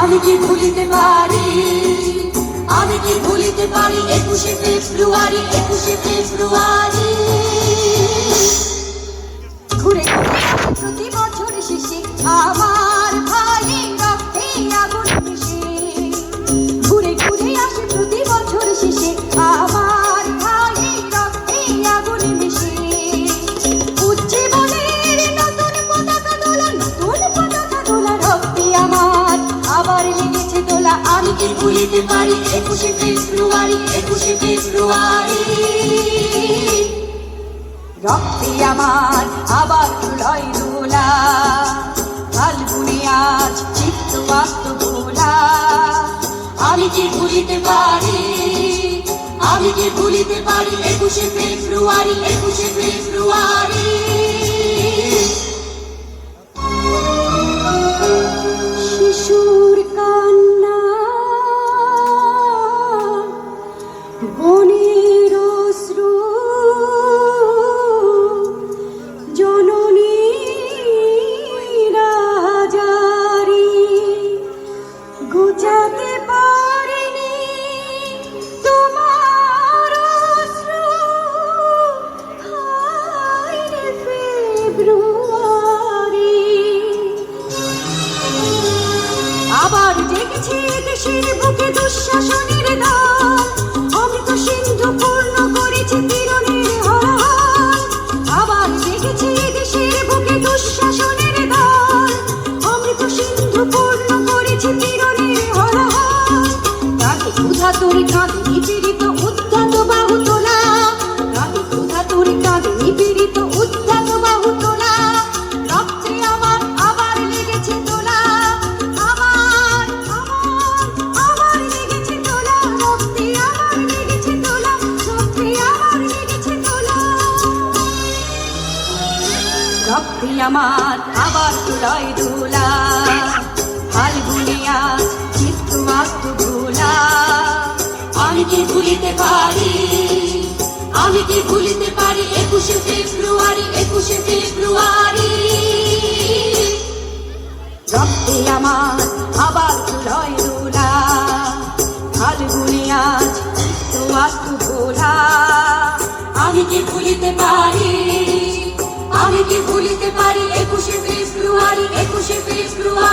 আমি কি ভুলিতে পারি, আমি কি ভুলিতে পারি 21শে ফেব্রুয়ারি, 21শে ফেব্রুয়ারি। ঘুরে ঘুরে আসে প্রতি বছর শেষে আমার ভাইয়ের রক্তে আগুন মিশে। ঘুরে ঘুরে আসে প্রতি বছর শেষে আমার ভাইয়ের রক্তে আগুন মিশে। উজ্জীবনের নতুন পতাকা তোলা, নতুন পতাকা তোলা, রক্তে আমার আবার লেগেছে দোলা। আমি কি ভুলিতে পারি 21শে ফেব্রুয়ারি, 21শে ফেব্রুয়ারি। রক্তে আমার আবার তুলয় দোলা, ফাল্গুনে আজ চিত্ত বাস্তু ভোলা। আমি কি ভুলিতে পারি, আমি কি ভুলিতে পারি 21শে ফেব্রুয়ারি, 21শে ফেব্রুয়ারি। শিশুর কান্না, বনের অশ্রু, জননী রাজারি গোছাতে পারিনি তোমার অশ্রু। হায় রে ফেব্রুয়ারি, আবার জেগেছে দেশের বুকে দুঃশাসনের দল। অমৃত সিন্ধু পূর্ণ করেছে কিরণের হরহাল। আবার জেগেছে দেশের বুকে দুঃশাসনের দল। অমৃত সিন্ধু পূর্ণ করেছে কিরণের হরহাল। কাঁধে ক্ষুধা তোর কাঁধে নিপীড়িত উদ্ধত বাহু তোলা, কাঁধে ক্ষুধা তোর কাঁধে নিপীড়িত উদ্ধত বাহু তোলা। রক্তে আমার আবার লেগেছে তোলা, আমার আমার আমার লেগেছে তোলা। রক্তে আমার লেগেছে তোলা, রক্তে আমার লেগেছে তোলা। রক্তে আমার আবার তুলয় দোলা, ফাল্গুনে আজ চিত্ত বাস্তু ভোলা। আমি কি ভুলিতে পারি, আমি কি ভুলিতে পারি 21শে ফেব্রুয়ারি, 21শে ফেব্রুয়ারি। রক্তে আমার আবার তুলয় দোলা, ফাল্গুনে আজ চিত্ত বাস্তু ভোলা। আমি কি ভুলিতে পারি, আমি কি ভুলিতে পারি 21শে ফেব্রুয়ারি, 21শে ফেব্রুয়ারি।